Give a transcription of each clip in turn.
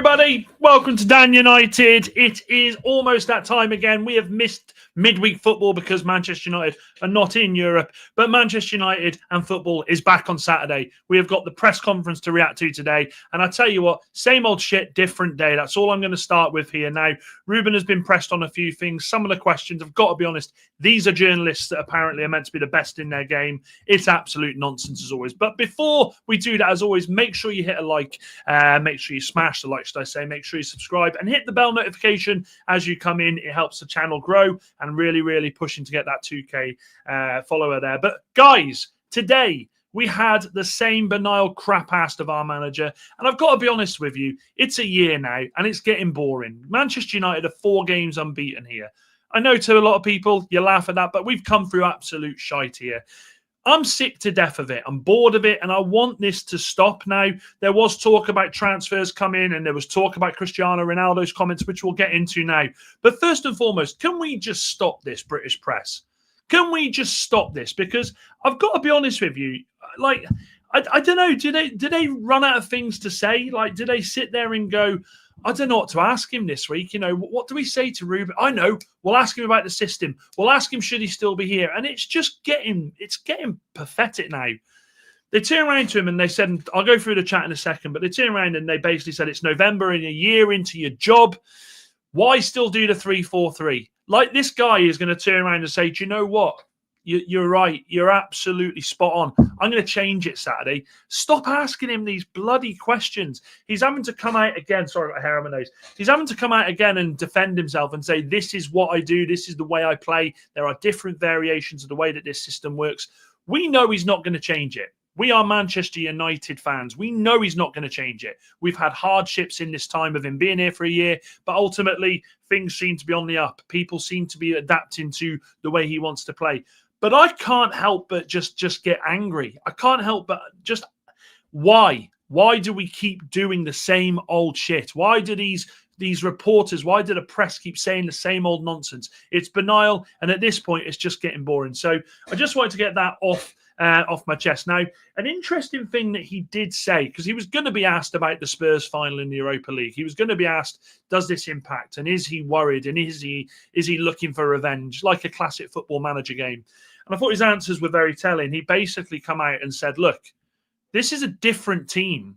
everybody. Welcome to Dan United. It is almost that time again. We have missed midweek football because Manchester United are not in Europe, but Manchester United and football is back on Saturday. We have got the press conference to react to today, and I tell you what, same old shit, different day. That's all I'm going to start with here. Now, Ruben has been pressed on a few things. Some of the questions, I've got to be honest, these are journalists that apparently are meant to be the best in their game. It's absolute nonsense as always. But before we do that, as always, make sure you hit a like, make sure you smash the like, should I say, make sure you subscribe and hit the bell notification as you come in. It helps the channel grow and really pushing to get that 2K follower there. But guys, today we had the same banal crap-ass of our manager. And I've got to be honest with you, it's a year now and it's getting boring. Manchester United are 4 games unbeaten here. I know to a lot of people, you laugh at that, but we've come through absolute shite here. I'm sick to death of it. I'm bored of it, and I want this to stop now. There was talk about transfers coming, and there was talk about Cristiano Ronaldo's comments, which we'll get into now. But first and foremost, can we just stop this, British press? Can we just stop this? Because I've got to be honest with you, like, I don't know, do they run out of things to say? Like, do they sit there and go, I don't know what to ask him this week. You know, what do we say to Ruben? I know. We'll ask him about the system. We'll ask him, should he still be here? And it's just getting pathetic now. They turn around to him and they said, I'll go through the chat in a second, but they turn around and they basically said, it's November and a year into your job. Why still do the 3-4-3? Like, this guy is going to turn around and say, do you know what? You're right. You're absolutely spot on. I'm going to change it Saturday. Stop asking him these bloody questions. He's having to come out again. Sorry about hair on my nose. He's having to come out again and defend himself and say, this is what I do. This is the way I play. There are different variations of the way that this system works. We know he's not going to change it. We are Manchester United fans. We know he's not going to change it. We've had hardships in this time of him being here for a year, but ultimately things seem to be on the up. People seem to be adapting to the way he wants to play. But I can't help but just get angry. I can't help but just, why? Why do we keep doing the same old shit? Why do these reporters, why do the press keep saying the same old nonsense? It's banal, and at this point, it's just getting boring. So I just wanted to get that off my chest. Now, an interesting thing that he did say, because he was going to be asked about the Spurs final in the Europa League. He was going to be asked, does this impact? And is he worried? And is he looking for revenge, like a classic football manager game? And I thought his answers were very telling. He basically come out and said, look, this is a different team.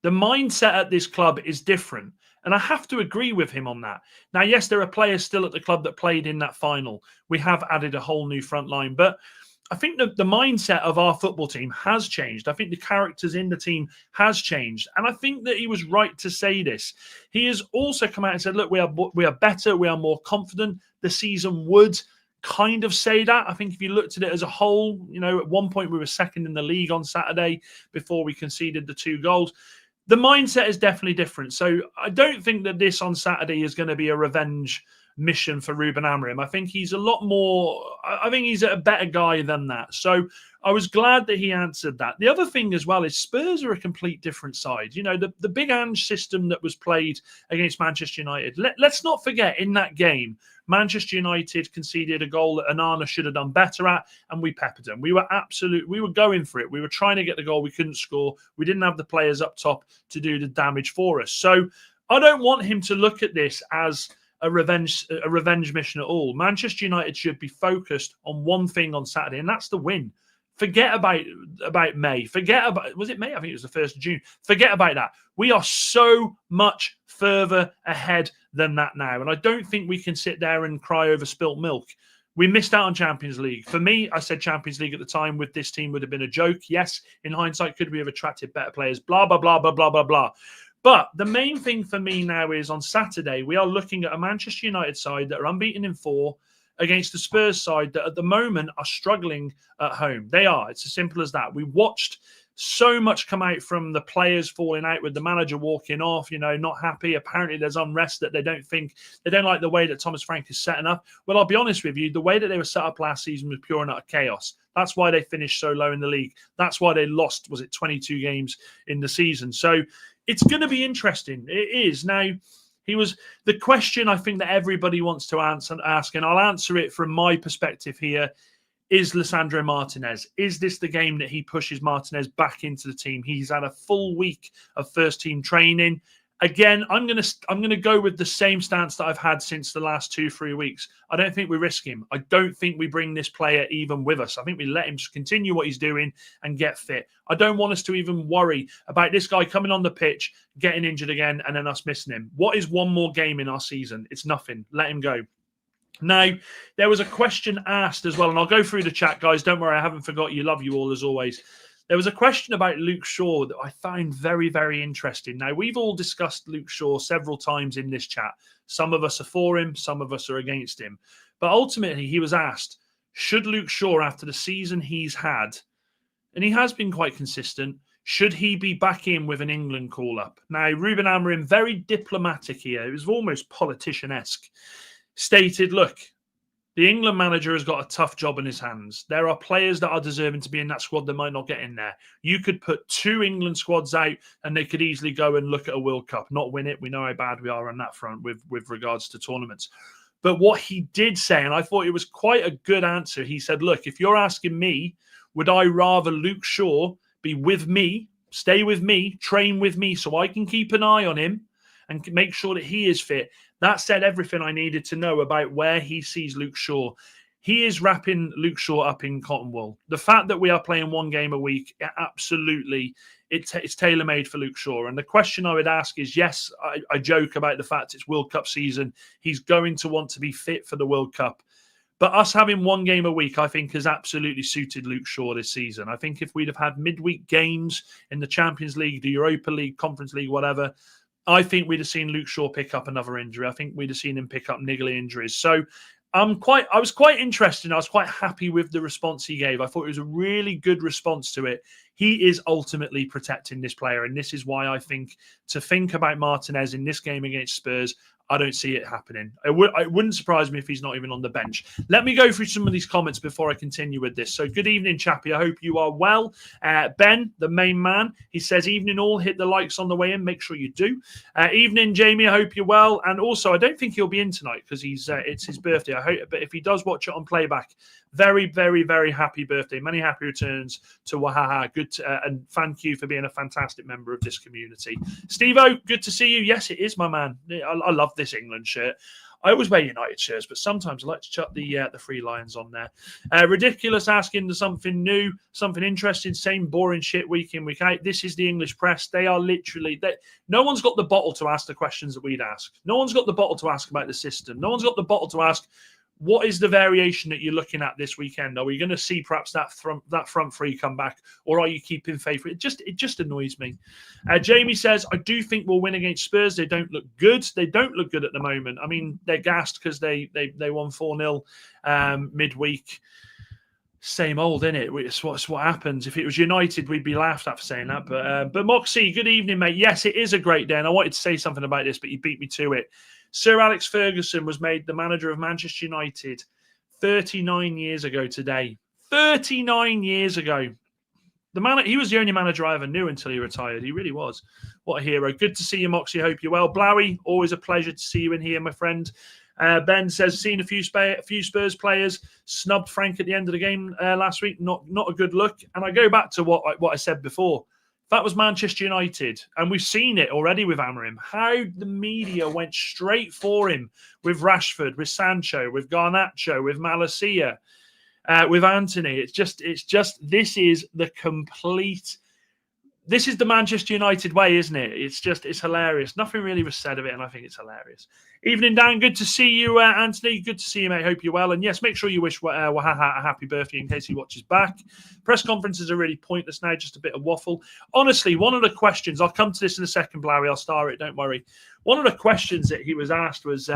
The mindset at this club is different. And I have to agree with him on that. Now, yes, there are players still at the club that played in that final. We have added a whole new front line. But I think the mindset of our football team has changed. I think the characters in the team has changed. And I think that he was right to say this. He has also come out and said, look, we are better. We are more confident. The season would kind of say that. I think if you looked at it as a whole, you know, at one point we were second in the league on Saturday before we conceded the 2 goals. The mindset is definitely different. So I don't think that this on Saturday is going to be a revenge mission for Ruben Amorim. I think he's a lot more, I think he's a better guy than that. So I was glad that he answered that. The other thing as well is Spurs are a complete different side. You know, the big Ange system that was played against Manchester United. Let's not forget, in that game, Manchester United conceded a goal that Onana should have done better at, and we peppered them. We were going for it. We were trying to get the goal. We couldn't score. We didn't have the players up top to do the damage for us. So I don't want him to look at this as a revenge mission at all. Manchester United should be focused on one thing on Saturday, and that's the win. Forget about May. Forget about, was it May? I think it was the 1st of June. Forget about that. We are so much further ahead than that now. And I don't think we can sit there and cry over spilt milk. We missed out on Champions League. For me, I said Champions League at the time with this team would have been a joke. Yes, in hindsight, could we have attracted better players? Blah, blah, blah, blah, blah, blah, blah. But the main thing for me now is on Saturday, we are looking at a Manchester United side that are unbeaten in 4 against the Spurs side that at the moment are struggling at home. They are. It's as simple as that. We watched so much come out from the players falling out with the manager walking off, you know, not happy. Apparently there's unrest that they don't like the way that Thomas Frank is setting up. Well, I'll be honest with you, the way that they were set up last season was pure and utter chaos. That's why they finished so low in the league. That's why they lost, 22 games in the season. So it's going to be interesting. It is. Now, the question I think that everybody wants to ask, and I'll answer it from my perspective here, is Lisandro Martinez. Is this the game that he pushes Martinez back into the team? He's had a full week of first-team training. Again, I'm gonna go with the same stance that I've had since the last 2-3 weeks. I don't think we risk him. I don't think we bring this player even with us. I think we let him just continue what he's doing and get fit. I don't want us to even worry about this guy coming on the pitch, getting injured again, and then us missing him. What is one more game in our season? It's nothing. Let him go. Now, there was a question asked as well, and I'll go through the chat, guys. Don't worry, I haven't forgot you. Love you all as always. There was a question about Luke Shaw that I found very, very interesting. Now, we've all discussed Luke Shaw several times in this chat. Some of us are for him, some of us are against him. But ultimately, he was asked, should Luke Shaw, after the season he's had, and he has been quite consistent, should he be back in with an England call-up? Now, Ruben Amorim, very diplomatic here. It was almost politician-esque. Stated, look, the England manager has got a tough job in his hands. There are players that are deserving to be in that squad that might not get in there. You could put 2 England squads out and they could easily go and look at a World Cup, not win it. We know how bad we are on that front with regards to tournaments. But what he did say, and I thought it was quite a good answer, he said, look, if you're asking me, would I rather Luke Shaw be with me, stay with me, train with me so I can keep an eye on him and make sure that he is fit? That said everything I needed to know about where he sees Luke Shaw. He is wrapping Luke Shaw up in cotton wool. The fact that we are playing 1 game a week, absolutely, it's tailor-made for Luke Shaw. And the question I would ask is, yes, I joke about the fact it's World Cup season. He's going to want to be fit for the World Cup. But us having 1 game a week, I think, has absolutely suited Luke Shaw this season. I think if we'd have had midweek games in the Champions League, the Europa League, Conference League, whatever, I think we'd have seen Luke Shaw pick up another injury. I think we'd have seen him pick up niggly injuries. So I was quite interested. I was quite happy with the response he gave. I thought it was a really good response to it. He is ultimately protecting this player. And this is why I think to think about Martinez in this game against Spurs, I don't see it happening. It wouldn't surprise me if he's not even on the bench. Let me go through some of these comments before I continue with this. So good evening, Chappie. I hope you are well. Ben, the main man, he says, evening all. Hit the likes on the way in. Make sure you do. Evening, Jamie. I hope you're well. And also, I don't think he'll be in tonight because it's his birthday. I hope, but if he does watch it on playback, very, very, very happy birthday. Many happy returns to Wahaha. Good and thank you for being a fantastic member of this community. Steve-O, good to see you. Yes, it is, my man. I love this England shirt. I always wear United shirts, but sometimes I like to chuck the Free Lions on there. Ridiculous asking something new, something interesting, same boring shit week in, week out. This is the English press. They are literally... no one's got the bottle to ask the questions that we'd ask. No one's got the bottle to ask about the system. No one's got the bottle to ask, what is the variation that you're looking at this weekend? Are we going to see perhaps that front three come back, or are you keeping faith? It just annoys me. Jamie says, I do think we'll win against Spurs. They don't look good. They don't look good at the moment. I mean, they're gassed because they won 4-0 midweek. Same old, innit? It's what happens. If it was United, we'd be laughed at for saying that. But Moxie, good evening, mate. Yes, it is a great day, and I wanted to say something about this, but you beat me to it. Sir Alex Ferguson was made the manager of Manchester United 39 years ago today. 39 years ago. He was the only manager I ever knew until he retired. He really was. What a hero. Good to see you, Moxie. Hope you're well. Blowy, always a pleasure to see you in here, my friend. Ben says, seen a few Spurs players snubbed Frank at the end of the game last week. Not a good look. And I go back to what I said before. That was Manchester United, and we've seen it already with Amorim. How the media went straight for him with Rashford, with Sancho, with Garnacho, with Malacia, with Anthony. It's just this is the complete. This is the Manchester United way, isn't it? It's hilarious. Nothing really was said of it, and I think it's hilarious. Evening, Dan. Good to see you, Anthony. Good to see you, mate. Hope you're well. And yes, make sure you wish Wahaha a happy birthday in case he watches back. Press conferences are really pointless now, just a bit of waffle. Honestly, one of the questions, I'll come to this in a second, Blowy. I'll star it, don't worry. One of the questions that he was asked was,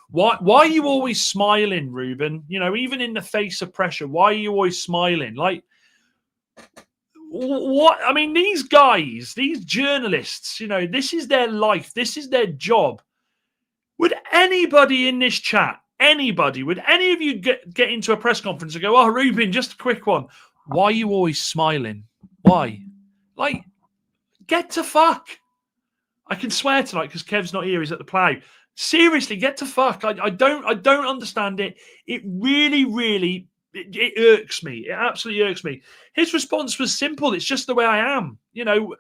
why are you always smiling, Ruben? You know, even in the face of pressure, why are you always smiling? Like, what? I mean, these guys, these journalists, you know, this is their life. This is their job. Would anybody in this chat, would any of you get into a press conference and go, oh, Ruben, just a quick one. Why are you always smiling? Why? Like, get to fuck. I can swear tonight because Kev's not here. He's at the plough. Seriously, get to fuck. I don't understand it. It really, really... It irks me. It absolutely irks me. His response was simple. It's just the way I am. You know,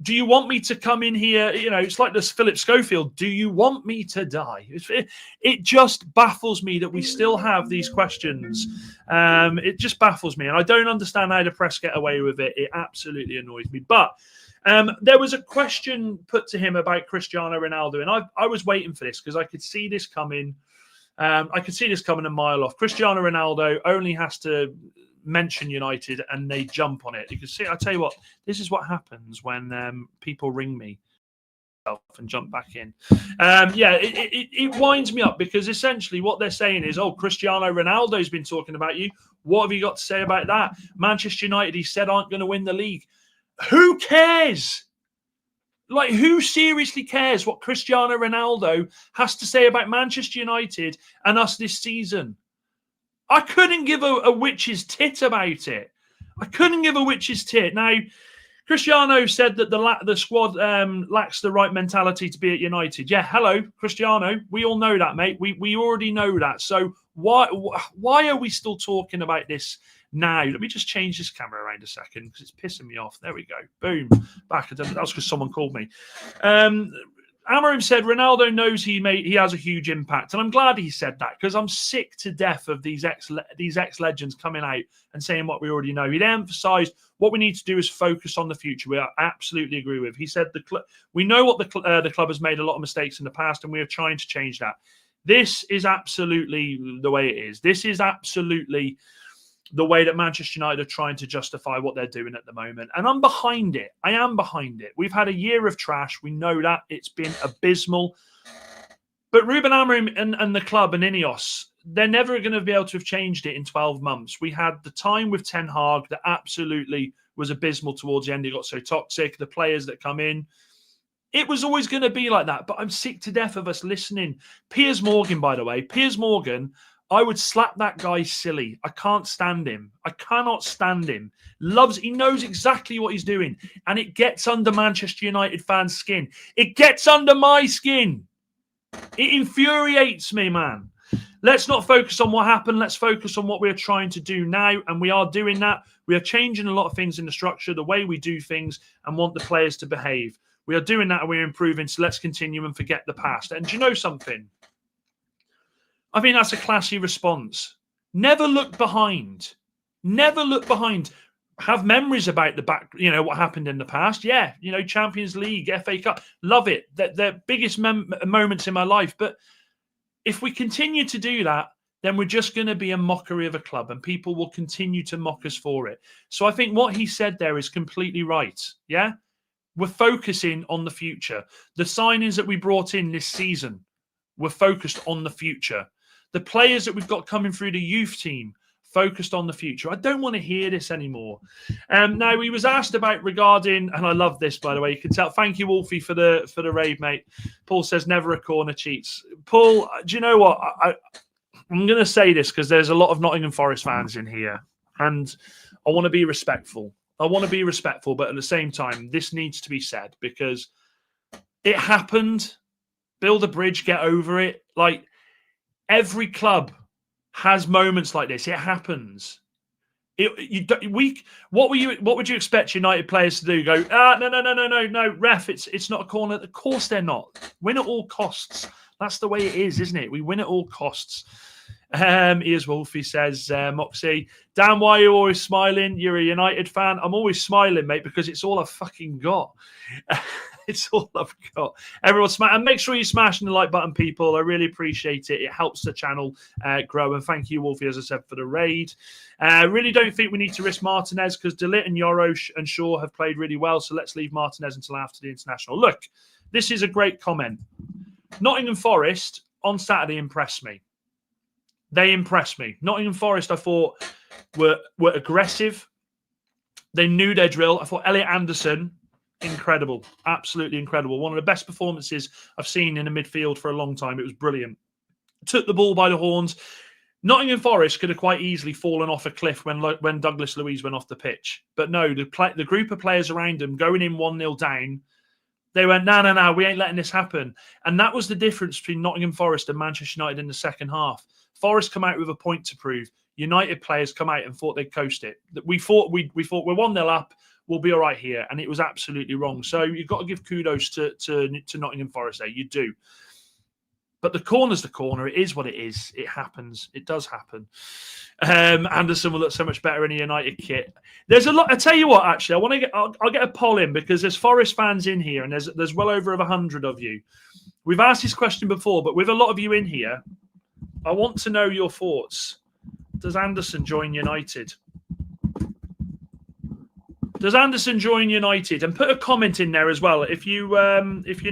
Do you want me to come in here? You know, it's like this Philip Schofield. Do you want me to die? It just baffles me that we still have these questions. It just baffles me. And I don't understand how the press get away with it. It absolutely annoys me. But there was a question put to him about Cristiano Ronaldo. And I was waiting for this because I could see this coming. I could see this coming a mile off. Cristiano Ronaldo only has to mention United and they jump on it. You can see, I tell you what, this is what happens when people ring me and jump back in. It winds me up because essentially what they're saying is, oh, Cristiano Ronaldo's been talking about you. What have you got to say about that? Manchester United, he said, aren't going to win the league. Who cares? Like, who seriously cares what Cristiano Ronaldo has to say about Manchester United and us this season? I couldn't give a witch's tit about it. I couldn't give a witch's tit. Now, Cristiano said that the squad lacks the right mentality to be at United. Yeah, hello, Cristiano. We all know that, mate. We already know that. So why are we still talking about this now? Let me just change this camera around a second because it's pissing me off. There we go. Boom. Back. That was because someone called me. Amorim said Ronaldo knows he has a huge impact, and I'm glad he said that because I'm sick to death of these ex legends coming out and saying what we already know. He emphasised what we need to do is focus on the future. We absolutely agree with. He said we know what the club has made a lot of mistakes in the past, and we are trying to change that. This is absolutely the way it is. This is absolutely the way that Manchester United are trying to justify what they're doing at the moment. And I'm behind it. I am behind it. We've had a year of trash. We know that. It's been abysmal. But Ruben Amorim and the club and Ineos, they're never going to be able to have changed it in 12 months. We had the time with Ten Hag that absolutely was abysmal towards the end. It got so toxic. The players that come in, it was always going to be like that. But I'm sick to death of us listening. Piers Morgan, by the way, Piers Morgan, I would slap that guy silly. I can't stand him. I cannot stand him. He knows exactly what he's doing. And it gets under Manchester United fans' skin. It gets under my skin. It infuriates me, man. Let's not focus on what happened. Let's focus on what we're trying to do now. And we are doing that. We are changing a lot of things in the structure, the way we do things, and want the players to behave. We are doing that and we're improving. So let's continue and forget the past. And do you know something? I think that's a classy response. Never look behind. Never look behind. Have memories about the back, what happened in the past. Yeah, Champions League, FA Cup. Love it. They're biggest moments in my life. But if we continue to do that, then we're just going to be a mockery of a club and people will continue to mock us for it. So I think what he said there is completely right. Yeah? We're focusing on the future. The signings that we brought in this season were focused on the future. The players that we've got coming through the youth team focused on the future. I don't want to hear this anymore. Now, he was asked about regarding, and I love this, by the way. You can tell. Thank you, Wolfie, for the raid, mate. Paul says, never a corner cheats. Paul, do you know what? I'm going to say this because there's a lot of Nottingham Forest fans in here, and I want to be respectful. But at the same time, this needs to be said because it happened. Build a bridge, get over it. Like, every club has moments like this. It happens. What would you expect United players to do? Go, no, ref, it's not a corner. Of course they're not. Win at all costs. That's the way it is, isn't it? We win at all costs. Here's Wolfie says, Moxie, Dan, why are you always smiling? You're a United fan. I'm always smiling, mate, because it's all I've fucking got. It's all I've got. Everyone smash, and make sure you're smashing the like button, people. I really appreciate it. It helps the channel grow. And thank you, Wolfie, as I said, for the raid. Really don't think we need to risk Martinez because De Ligt and Yoro and Shaw have played really well. So let's leave Martinez until after the international. Look, this is a great comment. Nottingham Forest on Saturday impressed me. They impressed me. Nottingham Forest, I thought, were aggressive. They knew their drill. I thought Elliot Anderson, incredible. Absolutely incredible. One of the best performances I've seen in the midfield for a long time. It was brilliant. Took the ball by the horns. Nottingham Forest could have quite easily fallen off a cliff when Douglas Luiz went off the pitch. But no, the group of players around him going in 1-0 down, they went, no, we ain't letting this happen. And that was the difference between Nottingham Forest and Manchester United in the second half. Forest come out with a point to prove. United players come out and thought they'd coast it. We thought we're 1-0 up. we'll be all right here. And it was absolutely wrong. So you've got to give kudos to Nottingham Forest there. You do. But the corner's the corner. It is what it is. It happens. It does happen. Anderson will look so much better in a United kit. There's a lot. I tell you what, actually, I want to get. I'll get a poll in because there's Forest fans in here, and there's well over 100 of you. We've asked this question before, but with a lot of you in here, I want to know your thoughts. Does Anderson join United? Does Anderson join United? And put a comment in there as well. If you're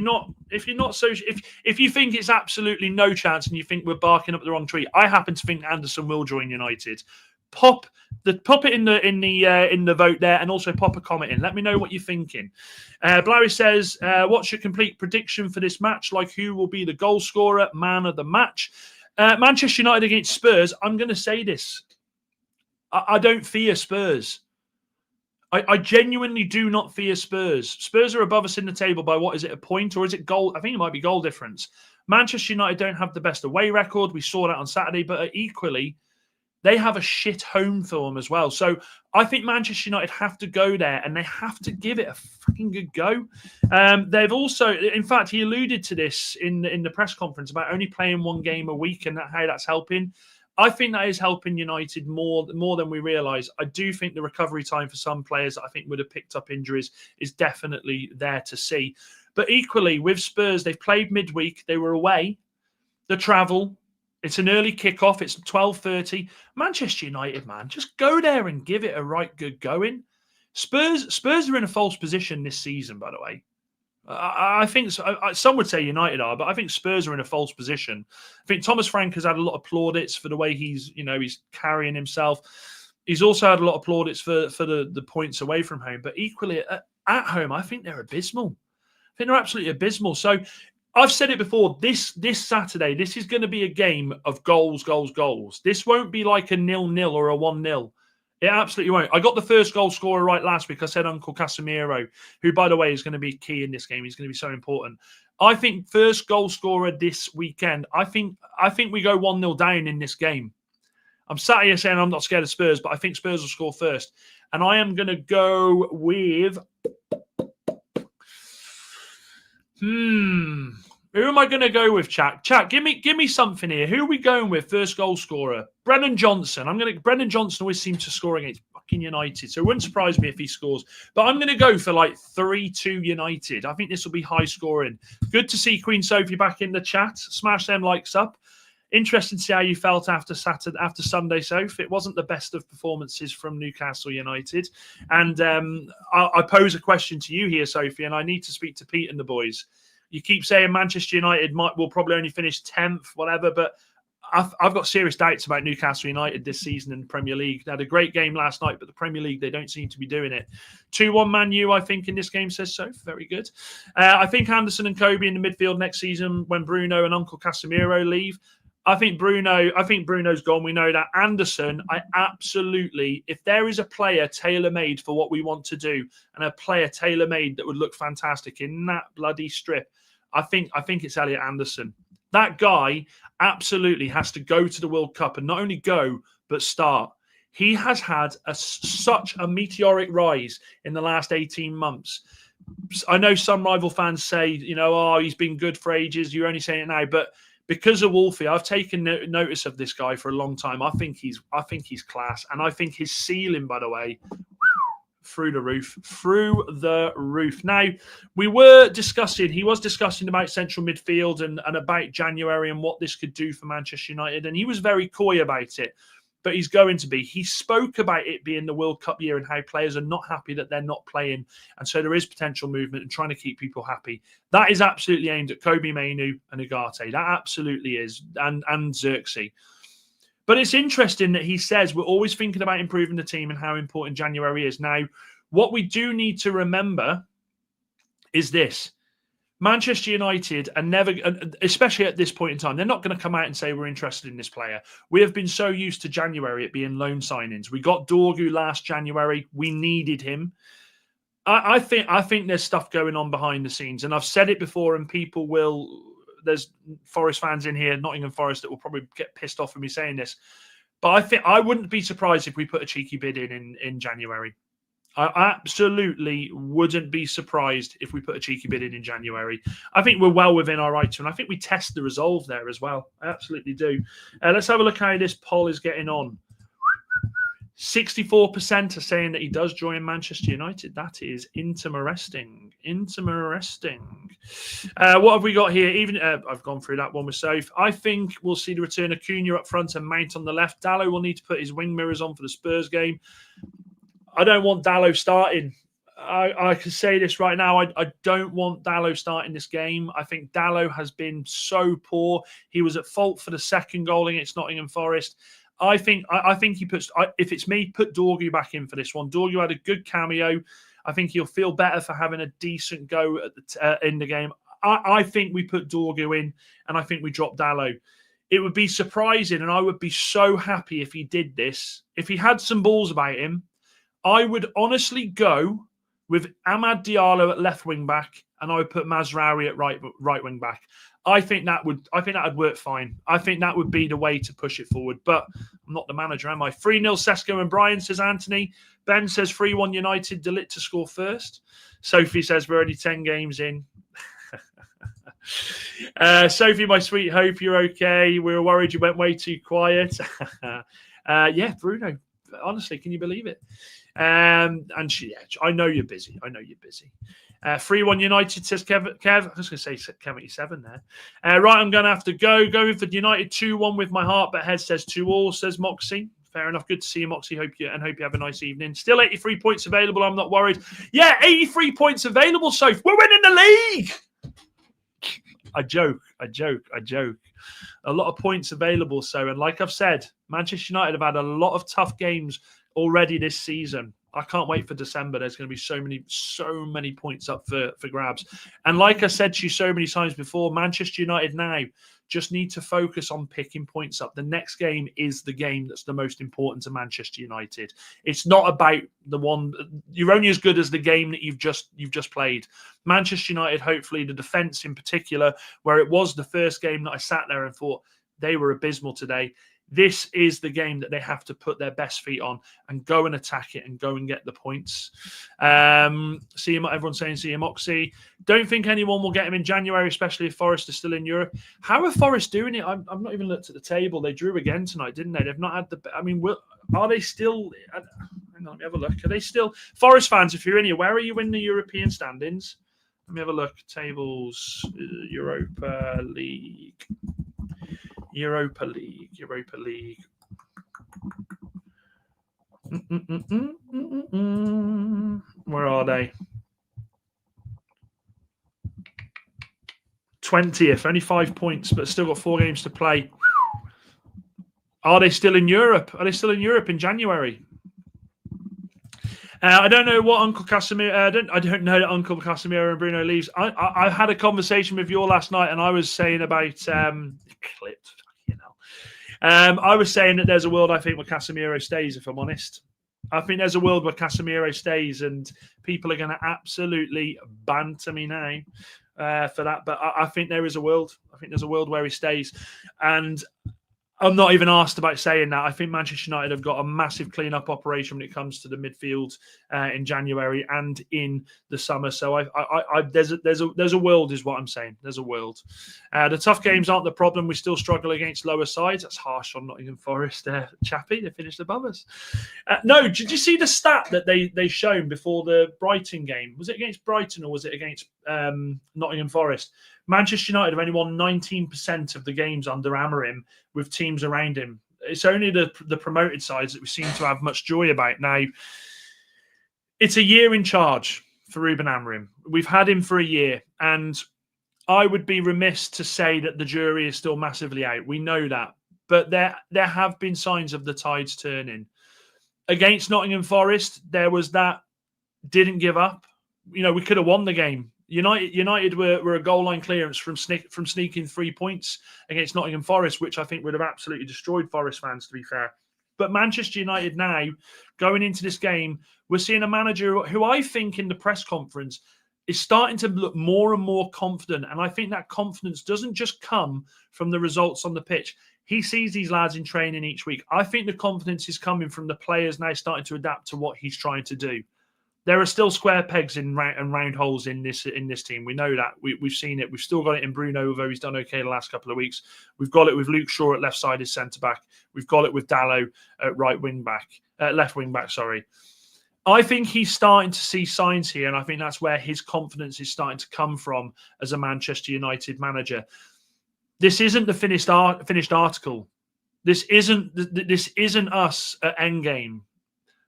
not so, if you think it's absolutely no chance and you think we're barking up the wrong tree, I happen to think Anderson will join United. Pop it in the vote there, and also pop a comment in. Let me know what you're thinking. Blary says, "What's your complete prediction for this match? Like, who will be the goal scorer, man of the match?" Manchester United against Spurs. I'm going to say this. I don't fear Spurs. I genuinely do not fear Spurs. Spurs are above us in the table by, what is it, a point? Or is it goal? I think it might be goal difference. Manchester United don't have the best away record. We saw that on Saturday. But equally, they have a shit home form as well. So I think Manchester United have to go there and they have to give it a fucking good go. They've also, in fact, he alluded to this in the press conference about only playing one game a week and how that's helping. I think that is helping United more than we realise. I do think the recovery time for some players that I think would have picked up injuries is definitely there to see. But equally, with Spurs, they've played midweek. They were away. The travel, it's an early kickoff. It's 12:30. Manchester United, man, just go there and give it a right good going. Spurs are in a false position this season, by the way. I think some would say United are, but I think Spurs are in a false position. I think Thomas Frank has had a lot of plaudits for the way he's carrying himself. He's also had a lot of plaudits for the points away from home, but equally at home, I think they're abysmal. I think they're absolutely abysmal. So I've said it before. This Saturday, this is going to be a game of goals. This won't be like a 0-0 or a 1-0. It absolutely won't. I got the first goal scorer right last week. I said Uncle Casemiro, who, by the way, is going to be key in this game. He's going to be so important. I think first goal scorer this weekend. I think we go 1-0 down in this game. I'm sat here saying I'm not scared of Spurs, but I think Spurs will score first. And I am going to go with... Who am I going to go with, chat? Chat, give me something here. Who are we going with? First goal scorer, Brennan Johnson. Brennan Johnson always seems to score against fucking United, so it wouldn't surprise me if he scores. But I'm going to go for like 3-2 United. I think this will be high scoring. Good to see Queen Sophie back in the chat. Smash them likes up. Interesting to see how you felt after Sunday, Soph. It wasn't the best of performances from Newcastle United. And I pose a question to you here, Sophie, and I need to speak to Pete and the boys. You keep saying Manchester United will probably only finish 10th, whatever, but I've got serious doubts about Newcastle United this season in the Premier League. They had a great game last night, but the Premier League, they don't seem to be doing it. 2-1 Man U, I think, in this game, says so. Very good. I think Anderson and Kobe in the midfield next season when Bruno and Uncle Casemiro leave. I think Bruno's gone. We know that. Anderson, I absolutely, if there is a player tailor-made for what we want to do and a player tailor-made that would look fantastic in that bloody strip, I think it's Elliot Anderson. That guy absolutely has to go to the World Cup and not only go, but start. He has had such a meteoric rise in the last 18 months. I know some rival fans say, he's been good for ages. You're only saying it now, but because of Wolfie, I've taken notice of this guy for a long time. I think he's class, and I think his ceiling, by the way, through the roof. Now, he was discussing about central midfield and about January and what this could do for Manchester United, and he was very coy about it. But he's going to be. He spoke about it being the World Cup year and how players are not happy that they're not playing. And so there is potential movement and trying to keep people happy. That is absolutely aimed at Kobe Mainoo and Ugarte. That absolutely is. And Xerxes. But it's interesting that he says we're always thinking about improving the team and how important January is. Now, what we do need to remember is this. Manchester United are never, especially at this point in time, they're not going to come out and say we're interested in this player. We have been so used to January it being loan signings. We got Dorgu last January. We needed him. I think there's stuff going on behind the scenes, and I've said it before, and people will. There's Forest fans in here, Nottingham Forest, that will probably get pissed off with me saying this, but I wouldn't be surprised if we put a cheeky bid in January. I absolutely wouldn't be surprised if we put a cheeky bid in January. I think we're well within our right to, and I think we test the resolve there as well. I absolutely do. Let's have a look how this poll is getting on. 64% are saying that he does join Manchester United. That is interesting. What have we got here? Even I've gone through that one with Soph. I think we'll see the return of Cunha up front and Mount on the left. Dalot will need to put his wing mirrors on for the Spurs game. I don't want Dalot starting. I can say this right now. I don't want Dalot starting this game. I think Dalot has been so poor. He was at fault for the second goal against Nottingham Forest. I think he puts. If it's me, put Dorgu back in for this one. Dorgu had a good cameo. I think he'll feel better for having a decent go at in the game. I think we put Dorgu in, and I think we drop Dalot. It would be surprising, and I would be so happy if he did this. If he had some balls about him, I would honestly go with Amad Diallo at left wing back, and I would put Mazraoui at right wing back. I think that would work fine. I think that would be the way to push it forward. But I'm not the manager, am I? 3-0 Sesko and Brian, says Anthony. Ben says 3-1 United, De Ligt to score first. Sophie says we're only 10 games in. Sophie, my sweet, hope you're okay. We were worried you went way too quiet. Yeah, Bruno, honestly, can you believe it? And I know you're busy. 3-1 United, says Kev. I was going to say Kev 87 there. Right, I'm going to have to go. Going for United 2-1 with my heart, but head says 2-2, says Moxie. Fair enough. Good to see you, Moxie. Hope you have a nice evening. Still 83 points available. I'm not worried. Yeah, 83 points available, Soph. We're winning the league. I joke. A lot of points available. So, and like I've said, Manchester United have had a lot of tough games already this season. I can't wait for December. There's going to be so many points up for grabs. And like I said to you so many times before, Manchester United now just need to focus on picking points up. The next game is the game that's the most important to Manchester United. It's not about the one. You're only as good as the game that you've just played. Manchester United, hopefully the defence in particular, where it was the first game that I sat there and thought they were abysmal today. This is the game that they have to put their best feet on and go and attack it and go and get the points. Everyone's saying see him, Moxie. Don't think anyone will get him in January, especially if Forest is still in Europe. How are Forest doing it? I've not even looked at the table. They drew again tonight, didn't they? They've not had the... I mean, are they still... Hang on, let me have a look. Are they still... Forest fans, if you're in here, where are you in the European standings? Let me have a look. Tables, Europa League. Where are they? 20th, only 5 points, but still got 4 games to play. Are they still in Europe? Are they still in Europe in January? I don't know what Uncle Casemiro. I don't know that Uncle Casemiro and Bruno leaves. I had a conversation with you all last night, and I was saying about clipped. I was saying that there's a world I think where Casemiro stays, if I'm honest. I think there's a world where Casemiro stays and people are going to absolutely banter me now for that. But I think there is a world. I think there's a world where he stays. And I'm not even asked about saying that. I think Manchester United have got a massive clean-up operation when it comes to the midfield in January and in the summer. So there's a world, is what I'm saying. There's a world. The tough games aren't the problem. We still struggle against lower sides. That's harsh on Nottingham Forest, Chappie. They finished above us. No, did you see the stat that they shown before the Brighton game? Was it against Brighton or was it against Nottingham Forest? Manchester United have only won 19% of the games under Amorim with teams around him. It's only the promoted sides that we seem to have much joy about. Now, it's a year in charge for Ruben Amorim. We've had him for a year, and I would be remiss to say that the jury is still massively out. We know that. But there have been signs of the tides turning. Against Nottingham Forest, there was that didn't give up. You know, we could have won the game. United were a goal line clearance from sneaking 3 points against Nottingham Forest, which I think would have absolutely destroyed Forest fans, to be fair. But Manchester United now, going into this game, we're seeing a manager who I think in the press conference is starting to look more and more confident. And I think that confidence doesn't just come from the results on the pitch. He sees these lads in training each week. I think the confidence is coming from the players now starting to adapt to what he's trying to do. There are still square pegs and round holes in this team. We know that. We've seen it. We've still got it in Bruno, although he's done okay the last couple of weeks. We've got it with Luke Shaw at left side as centre back. We've got it with Dalot at left wing back. Sorry. I think he's starting to see signs here, and I think that's where his confidence is starting to come from as a Manchester United manager. This isn't the finished article. This isn't us at Endgame.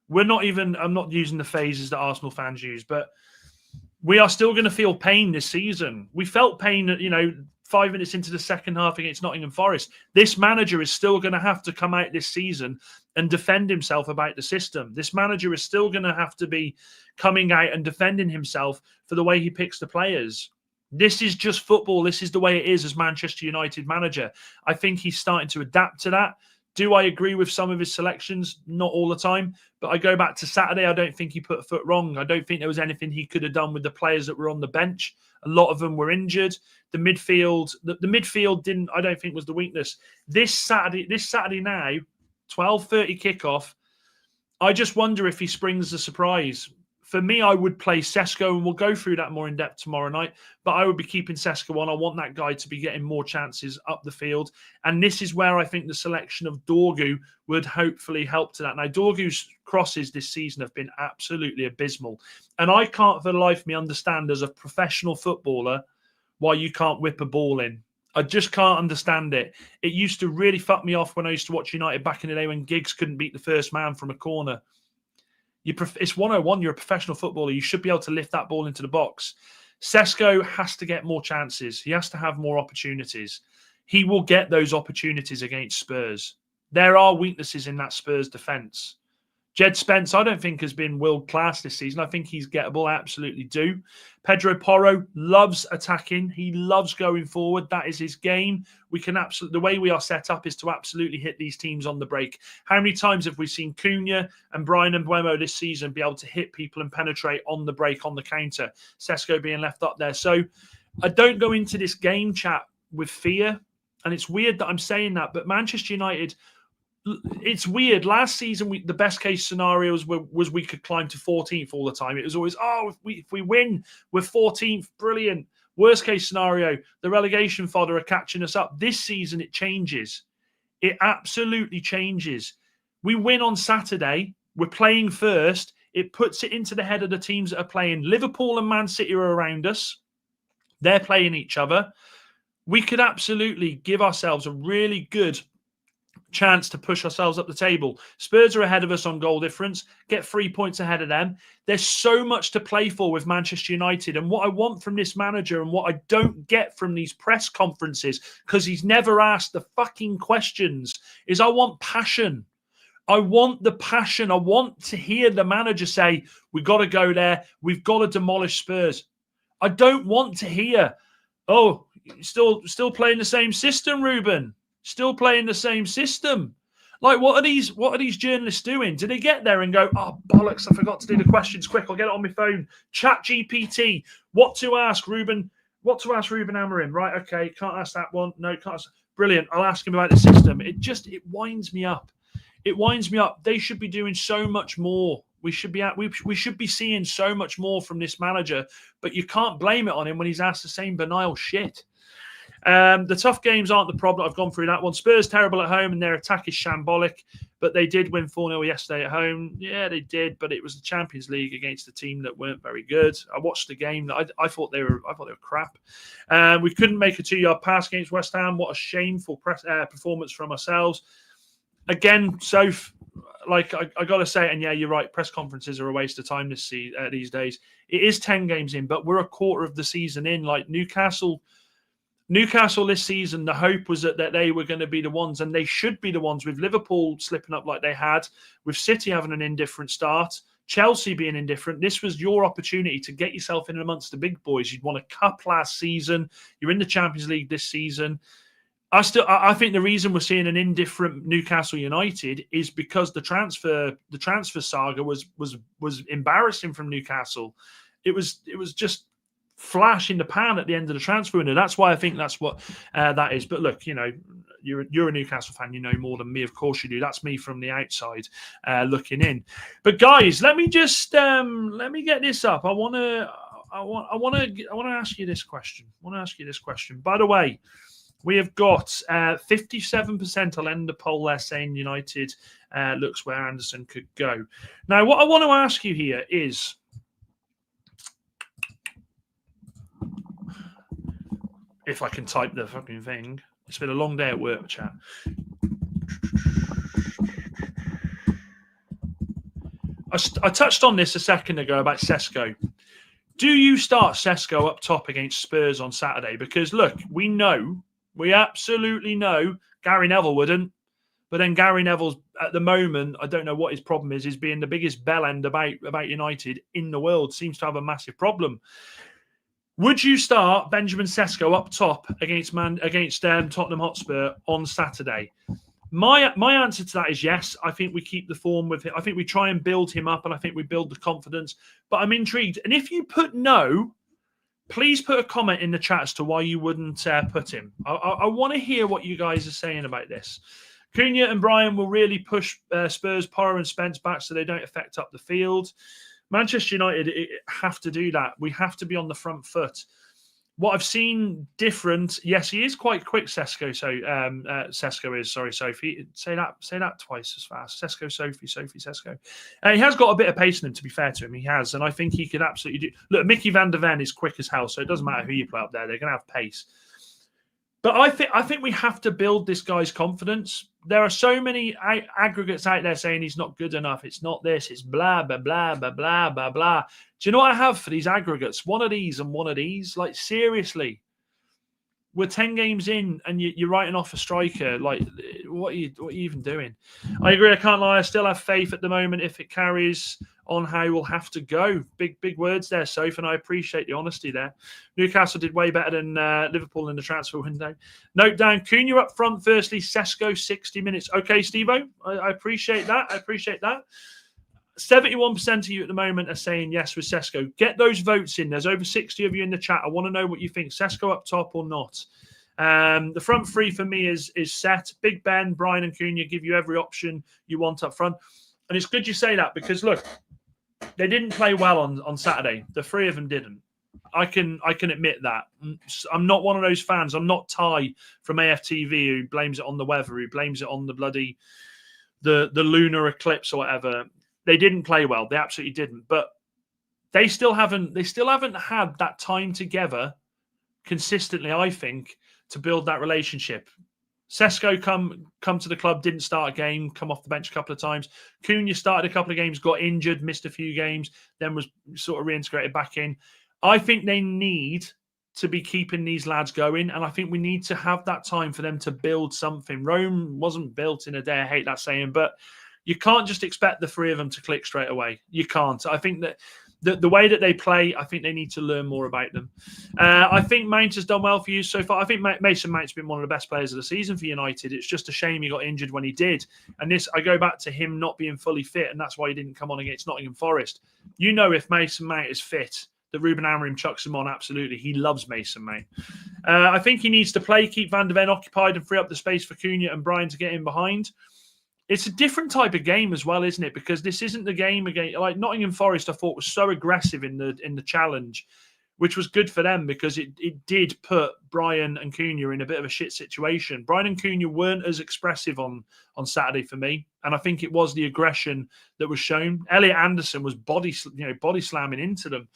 We're not even. I'm not using the phases that Arsenal fans use, but we are still going to feel pain this season. We felt pain, 5 minutes into the second half against Nottingham Forest. This manager is still going to have to come out this season and defend himself about the system. This manager is still going to have to be coming out and defending himself for the way he picks the players. This is just football. This is the way it is as Manchester United manager. I think he's starting to adapt to that. Do I agree with some of his selections? Not all the time. But I go back to Saturday, I don't think he put a foot wrong. I don't think there was anything he could have done with the players that were on the bench. A lot of them were injured. The midfield, the midfield didn't, I don't think, was the weakness. This Saturday now, 12:30 kickoff, I just wonder if he springs a surprise. For me, I would play Sesko, and we'll go through that more in depth tomorrow night. But I would be keeping Sesko on. I want that guy to be getting more chances up the field. And this is where I think the selection of Dorgu would hopefully help to that. Now, Dorgu's crosses this season have been absolutely abysmal. And I can't for the life of me understand as a professional footballer why you can't whip a ball in. I just can't understand it. It used to really fuck me off when I used to watch United back in the day when Giggs couldn't beat the first man from a corner. It's 101. You're a professional footballer. You should be able to lift that ball into the box. Sesko has to get more chances. He has to have more opportunities. He will get those opportunities against Spurs. There are weaknesses in that Spurs defence. Jed Spence, I don't think has been world-class this season. I think he's gettable. I absolutely do. Pedro Porro loves attacking. He loves going forward. That is his game. We can the way we are set up is to absolutely hit these teams on the break. How many times have we seen Cunha and Brian Mbeumo this season be able to hit people and penetrate on the break, on the counter? Sesko being left up there. So I don't go into this game chat with fear. And it's weird that I'm saying that, but Manchester United, it's weird. Last season, the best case scenarios was we could climb to 14th all the time. It was always, if we win, we're 14th, brilliant. Worst case scenario, the relegation fodder are catching us up. This season, it changes. It absolutely changes. We win on Saturday. We're playing first. It puts it into the head of the teams that are playing. Liverpool and Man City are around us. They're playing each other. We could absolutely give ourselves a really good chance to push ourselves up the table. Spurs are ahead of us on goal difference, get 3 points ahead of them. There's so much to play for with Manchester United, and what I want from this manager and what I don't get from these press conferences, because he's never asked the fucking questions, is I want passion. I want the passion. I want to hear the manager say, we've got to go there, we've got to demolish Spurs. I don't want to hear, still playing the same system, Ruben. Still playing the same system. Like, what are these journalists doing? Do they get there and go, oh, bollocks, I forgot to do the questions quick. I'll get it on my phone. Chat GPT. What to ask Ruben Amorim? Right, okay, can't ask that one. No, can't ask. Brilliant. I'll ask him about the system. It winds me up. It winds me up. They should be doing so much more. We should be seeing so much more from this manager, but you can't blame it on him when he's asked the same banal shit. The tough games aren't the problem. I've gone through that one. Spurs terrible at home and their attack is shambolic, but they did win 4-0 yesterday at home. Yeah, they did, but it was the Champions League against a team that weren't very good. I watched the game. I thought they were crap. We couldn't make a 2-yard pass against West Ham. What a shameful performance from ourselves. Again, I got to say, and yeah, you're right, press conferences are a waste of time these days. It is 10 games in, but we're a quarter of the season in. Like Newcastle this season, the hope was that they were going to be the ones, and they should be the ones, with Liverpool slipping up like they had, with City having an indifferent start, Chelsea being indifferent. This was your opportunity to get yourself in amongst the big boys. You'd won a cup last season. You're in the Champions League this season. I think the reason we're seeing an indifferent Newcastle United is because the transfer saga was embarrassing from Newcastle. It was just flash in the pan at the end of the transfer window. That's why I think that's what that is. But look, you're a Newcastle fan. You know more than me, of course you do. That's me from the outside looking in. But guys, let me just let me get this up. I want to ask you this question. By the way, we have got 57%. I'll end the poll there saying United looks where Anderson could go. Now, what I want to ask you here is, if I can type the fucking thing. It's been a long day at work, chat. I touched on this a second ago about Sesko. Do you start Sesko up top against Spurs on Saturday? Because, look, we absolutely know Gary Neville wouldn't. But then Gary Neville's, at the moment, I don't know what his problem is being the biggest bellend about United in the world. Seems to have a massive problem. Would you start Benjamin Sesko up top against Tottenham Hotspur on Saturday? My answer to that is yes. I think we keep the form with him. I think we try and build him up, and I think we build the confidence. But I'm intrigued. And if you put no, please put a comment in the chat as to why you wouldn't put him. I want to hear what you guys are saying about this. Cunha and Brian will really push Spurs, Porro and Spence back so they don't affect up the field. Manchester United have to do that. We have to be on the front foot. What I've seen different, yes, he is quite quick, Sesko. So Sesko is, sorry, Sophie. Say that twice as fast. Sesko, Sophie, Sesko. He has got a bit of pace in him, to be fair to him. He has, and I think he could absolutely do. Look, Mickey van der Ven is quick as hell, so it doesn't matter who you play up there. They're going to have pace. But I think we have to build this guy's confidence. There are so many aggregates out there saying he's not good enough. It's not this. It's blah, blah, blah, blah, blah, blah, blah. Do you know what I have for these aggregates? One of these and one of these. Like, seriously. We're 10 games in and you're writing off a striker. Like, what are you even doing? I agree. I can't lie. I still have faith at the moment. If it carries on how we'll have to go. Big words there, Soph, and I appreciate the honesty there. Newcastle did way better than Liverpool in the transfer window. Note down, Cunha up front firstly, Sesko 60 minutes. Okay, Steve-O, I appreciate that. 71% of you at the moment are saying yes with Sesko. Get those votes in. There's over 60 of you in the chat. I want to know what you think. Sesko up top or not? The front three for me is set. Big Ben, Brian and Cunha give you every option you want up front. And it's good you say that because, look, they didn't play well on Saturday. The three of them didn't. I can admit that. I'm not one of those fans. I'm not Ty from AFTV who blames it on the weather, who blames it on the bloody the lunar eclipse or whatever. They didn't play well. They absolutely didn't. But they still haven't had that time together consistently, I think, to build that relationship. Sesko come to the club, didn't start a game, come off the bench a couple of times. Cunha started a couple of games, got injured, missed a few games, then was sort of reintegrated back in. I think they need to be keeping these lads going, and I think we need to have that time for them to build something. Rome wasn't built in a day. I hate that saying, but you can't just expect the three of them to click straight away. You can't. I think that the way that they play, I think they need to learn more about them. I think Mount has done well for you so far. I think Mason Mount's been one of the best players of the season for United. It's just a shame he got injured when he did. And this, I go back to him not being fully fit, and that's why he didn't come on against Nottingham Forest. You know, if Mason Mount is fit, that Ruben Amorim chucks him on, absolutely. He loves Mason Mount. I think he needs to play, keep Van der Ven occupied and free up the space for Cunha and Brian to get in behind. It's a different type of game as well, isn't it? Because this isn't the game again. Like Nottingham Forest, I thought was so aggressive in the challenge, which was good for them because it did put Brian and Cunha in a bit of a shit situation. Brian and Cunha weren't as expressive on Saturday for me, and I think it was the aggression that was shown. Elliot Anderson was body slamming into them.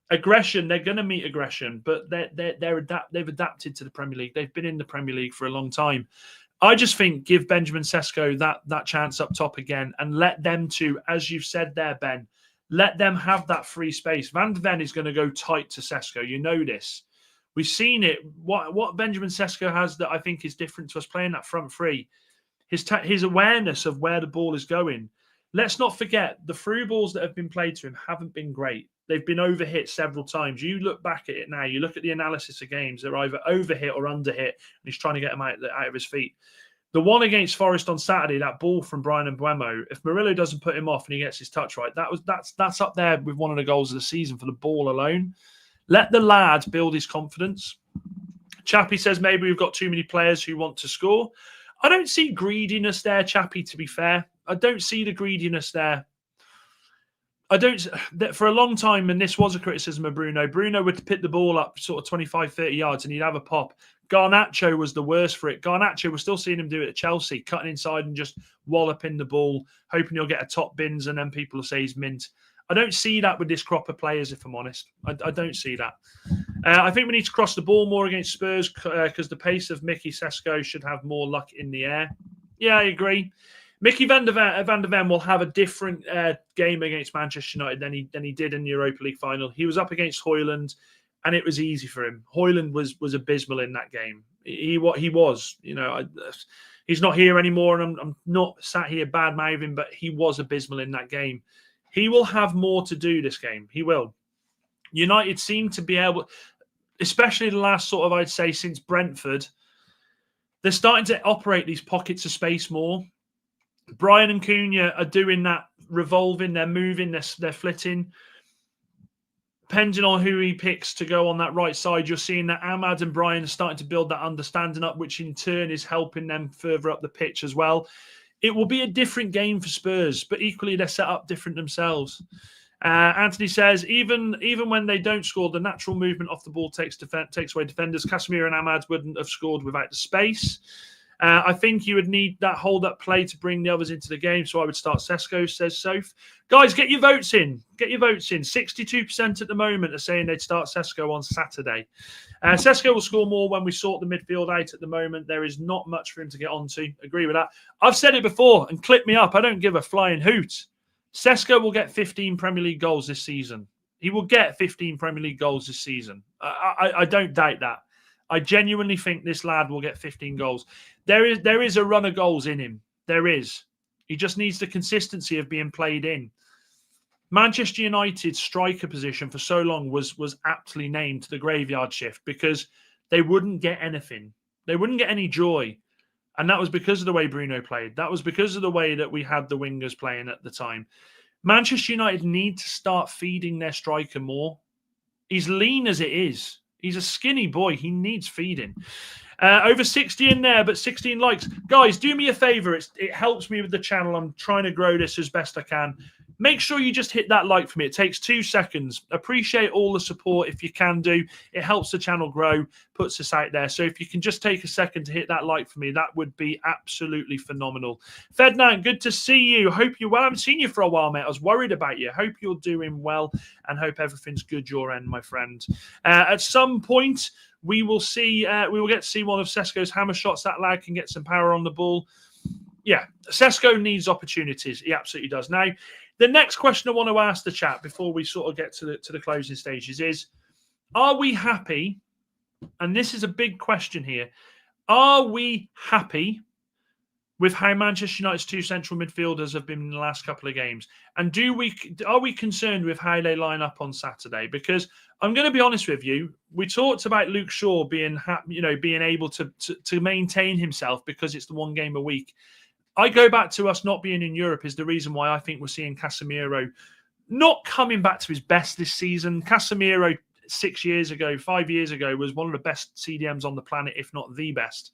Aggression, they're going to meet aggression, but they've adapted to the Premier League. They've been in the Premier League for a long time. I just think give Benjamin Sesko that chance up top again and let them two, as you've said there, Ben, let them have that free space. Van der Ven is going to go tight to Sesko. You know this. We've seen it. What Benjamin Sesko has that I think is different to us playing that front three, his awareness of where the ball is going. Let's not forget, the through balls that have been played to him haven't been great. They've been overhit several times. You look back at it now, you look at the analysis of games, they're either overhit or underhit, and he's trying to get them out of his feet. The one against Forest on Saturday, that ball from Brian Mbeumo, if Murillo doesn't put him off and he gets his touch right, that's up there with one of the goals of the season for the ball alone. Let the lad build his confidence. Chappie says maybe we've got too many players who want to score. I don't see greediness there, Chappie, to be fair. I don't see the greediness there. I don't, for a long time, and this was a criticism of Bruno, Bruno would pick the ball up sort of 25, 30 yards and he'd have a pop. Garnacho was the worst for it. Garnacho, we're still seeing him do it at Chelsea, cutting inside and just walloping the ball, hoping he'll get a top bins and then people will say he's mint. I don't see that with this crop of players, if I'm honest. I don't see that. I think we need to cross the ball more against Spurs because the pace of Mickey Sesko should have more luck in the air. Yeah, I agree. Mickey van der Ven will have a different game against Manchester United than he did in the Europa League final. He was up against Højlund, and it was easy for him. Højlund was abysmal in that game. He was. He's not here anymore, and I'm not sat here bad-mouthing, but he was abysmal in that game. He will have more to do this game. He will. United seem to be able, especially the last sort of, I'd say, since Brentford, they're starting to operate these pockets of space more. Brian and Cunha are doing that revolving, they're moving, they're flitting. Depending on who he picks to go on that right side, you're seeing that Ahmad and Brian are starting to build that understanding up, which in turn is helping them further up the pitch as well. It will be a different game for Spurs, but equally they're set up different themselves. Anthony says, even when they don't score, the natural movement off the ball takes away defenders. Casemiro and Ahmad wouldn't have scored without the space. I think you would need that hold-up play to bring the others into the game, so I would start Sesko, says Soph. Guys, get your votes in. Get your votes in. 62% at the moment are saying they'd start Sesko on Saturday. Sesko will score more when we sort the midfield out at the moment. There is not much for him to get onto. Agree with that. I've said it before, and clip me up. I don't give a flying hoot. Sesko will get 15 Premier League goals this season. He will get 15 Premier League goals this season. I don't doubt that. I genuinely think this lad will get 15 goals. There is a run of goals in him. There is. He just needs the consistency of being played in. Manchester United's striker position for so long was aptly named the graveyard shift because they wouldn't get anything. They wouldn't get any joy. And that was because of the way Bruno played. That was because of the way that we had the wingers playing at the time. Manchester United need to start feeding their striker more. He's lean as it is. He's a skinny boy. He needs feeding. Over 60 in there, but 16 likes. Guys, do me a favor. It helps me with the channel. I'm trying to grow this as best I can. Make sure you just hit that like for me. It takes 2 seconds. Appreciate all the support if you can do. It helps the channel grow, puts us out there. So if you can just take a second to hit that like for me, that would be absolutely phenomenal. Fednan, good to see you. Hope you're well. I haven't seen you for a while, mate. I was worried about you. Hope you're doing well and hope everything's good your end, my friend. At some point, we will get to see one of Sesko's hammer shots. That lad can get some power on the ball. Yeah, Sesko needs opportunities. He absolutely does. Now, the next question I want to ask the chat before we sort of get to the closing stages is, are we happy? And this is a big question here. Are we happy with how Manchester United's 2 central midfielders have been in the last couple of games? And are we concerned with how they line up on Saturday? Because I'm going to be honest with you, we talked about Luke Shaw being able to maintain himself because it's the 1 game a week. I go back to us not being in Europe is the reason why I think we're seeing Casemiro not coming back to his best this season. Casemiro 5 years ago, was one of the best CDMs on the planet, if not the best.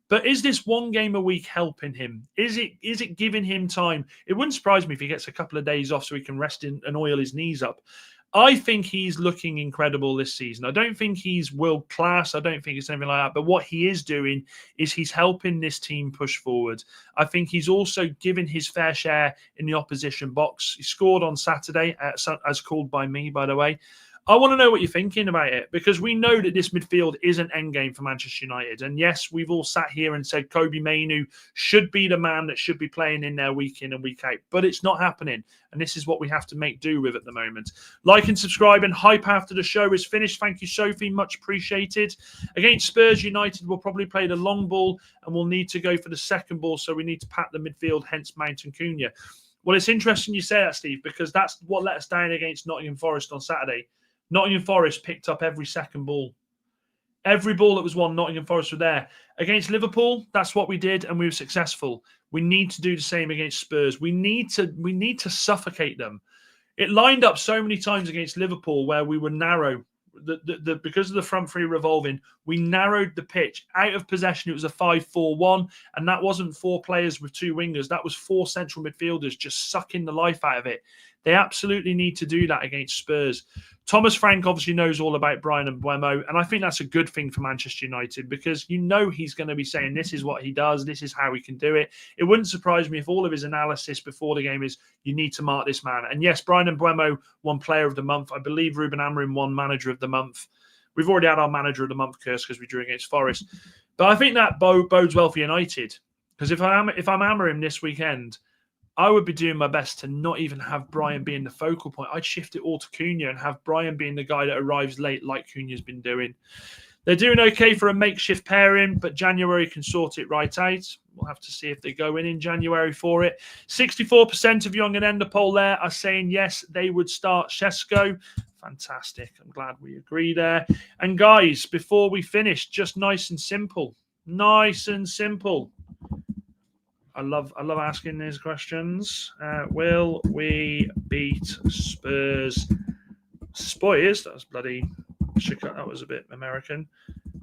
But is this 1 game a week helping him? Is it giving him time? It wouldn't surprise me if he gets a couple of days off so he can rest and oil his knees up. I think he's looking incredible this season. I don't think he's world class. I don't think it's anything like that. But what he is doing is he's helping this team push forward. I think he's also given his fair share in the opposition box. He scored on Saturday, as called by me, by the way. I want to know what you're thinking about it because we know that this midfield is an endgame for Manchester United. And yes, we've all sat here and said Kobe Mainoo should be the man that should be playing in there week in and week out. But it's not happening. And this is what we have to make do with at the moment. Like and subscribe and hype after the show is finished. Thank you, Sophie. Much appreciated. Against Spurs, United will probably play the long ball and we'll need to go for the second ball. So we need to pat the midfield, hence Mount and Cunha. Well, it's interesting you say that, Steve, because that's what let us down against Nottingham Forest on Saturday. Nottingham Forest picked up every second ball. Every ball that was won, Nottingham Forest were there. Against Liverpool, that's what we did, and we were successful. We need to do the same against Spurs. We need to suffocate them. It lined up so many times against Liverpool where we were narrow. because of the front three revolving, we narrowed the pitch. Out of possession, it was a 5-4-1, and that wasn't 4 players with 2 wingers. That was 4 central midfielders just sucking the life out of it. They absolutely need to do that against Spurs. Thomas Frank obviously knows all about Brian and Mbeumo, and I think that's a good thing for Manchester United because you know he's going to be saying this is what he does, this is how we can do it. It wouldn't surprise me if all of his analysis before the game is you need to mark this man. And yes, Brian and Mbeumo won Player of the Month. I believe Ruben Amorim won Manager of the Month. We've already had our Manager of the Month curse because we drew against Forest. But I think that bodes well for United because if I'm Amorim this weekend, I would be doing my best to not even have Brian being the focal point. I'd shift it all to Cunha and have Brian being the guy that arrives late like Cunha's been doing. They're doing okay for a makeshift pairing, but January can sort it right out. We'll have to see if they go in January for it. 64% of Young and Ender poll there are saying yes, they would start Sesko. Fantastic. I'm glad we agree there. And guys, before we finish, just nice and simple. Nice and simple. I love asking these questions. Will we beat Spurs? Spurs? That was bloody. That was a bit American.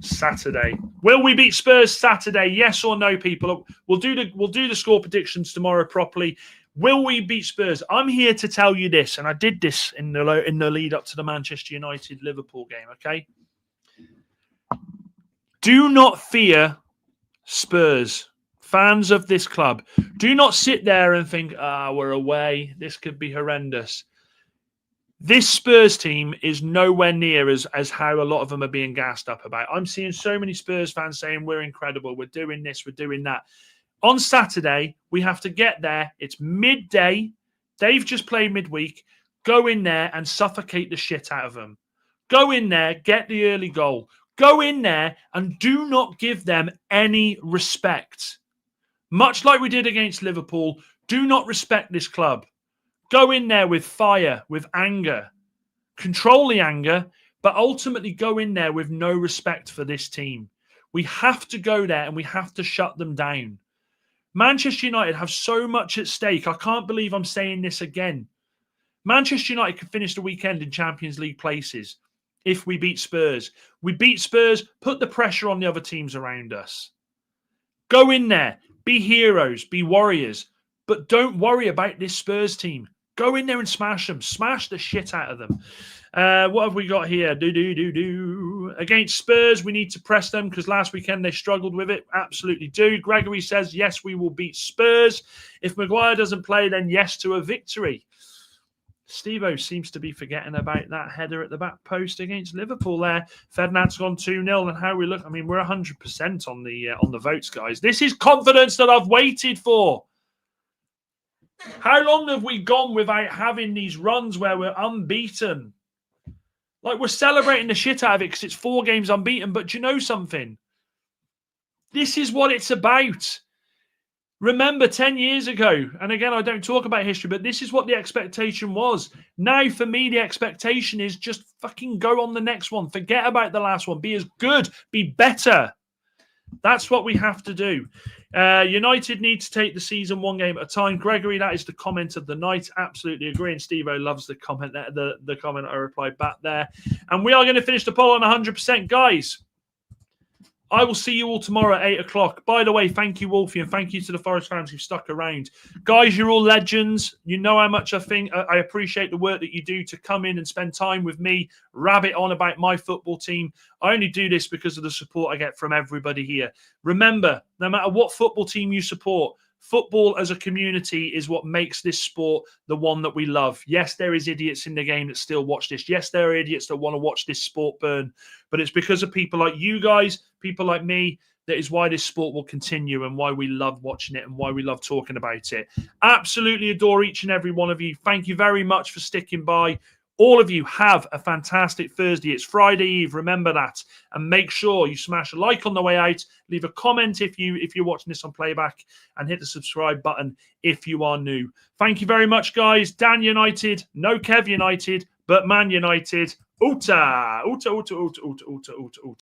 Saturday. Will we beat Spurs Saturday? Yes or no, people? We'll do the score predictions tomorrow properly. Will we beat Spurs? I'm here to tell you this, and I did this in the lead up to the Manchester United Liverpool game. Okay. Do not fear Spurs. Fans of this club, do not sit there and think, we're away. This could be horrendous. This Spurs team is nowhere near as how a lot of them are being gassed up about. I'm seeing so many Spurs fans saying, we're incredible. We're doing this. We're doing that. On Saturday, we have to get there. It's midday. They've just played midweek. Go in there and suffocate the shit out of them. Go in there, get the early goal. Go in there and do not give them any respect. Much like we did against Liverpool, do not respect this club. Go in there with fire, with anger. Control the anger, but ultimately go in there with no respect for this team. We have to go there and we have to shut them down. Manchester United have so much at stake. I can't believe I'm saying this again. Manchester United could finish the weekend in Champions League places if we beat Spurs. We beat Spurs, put the pressure on the other teams around us. Go in there. Be heroes, be warriors, but don't worry about this Spurs team. Go in there and smash them. Smash the shit out of them. What have we got here? Against Spurs, we need to press them because last weekend they struggled with it. Absolutely do. Gregory says, yes, we will beat Spurs. If Maguire doesn't play, then yes to a victory. Steve-O seems to be forgetting about that header at the back post against Liverpool there. Ferdinand's gone 2-0 and how we look. I mean, we're 100% on the votes, guys. This is confidence that I've waited for. How long have we gone without having these runs where we're unbeaten? Like, we're celebrating the shit out of it because it's 4 games unbeaten. But do you know something? This is what it's about. Remember 10 years ago, and again, I don't talk about history, but this is what the expectation was. Now, for me, the expectation is just fucking go on the next one. Forget about the last one. Be as good. Be better. That's what we have to do. United need to take the season 1 game at a time. Gregory, that is the comment of the night. Absolutely agree. And Steve-O loves the comment there, the comment I replied back there. And we are going to finish the poll on 100%. Guys, I will see you all tomorrow at 8 o'clock. By the way, thank you, Wolfie, and thank you to the Forest fans who've stuck around. Guys, you're all legends. You know how much I appreciate the work that you do to come in and spend time with me, rabbit on about my football team. I only do this because of the support I get from everybody here. Remember, no matter what football team you support, football as a community is what makes this sport the one that we love. Yes, there is idiots in the game that still watch this. Yes, there are idiots that want to watch this sport burn. But it's because of people like you guys, people like me, that is why this sport will continue and why we love watching it and why we love talking about it. Absolutely adore each and every one of you. Thank you very much for sticking by. All of you have a fantastic Thursday. It's Friday Eve. Remember that. And make sure you smash a like on the way out. Leave a comment if you're watching this on playback. And hit the subscribe button if you are new. Thank you very much, guys. Dan United. No Kev United. But Man United. Uta. Uta, uta, uta, uta, uta, uta, uta.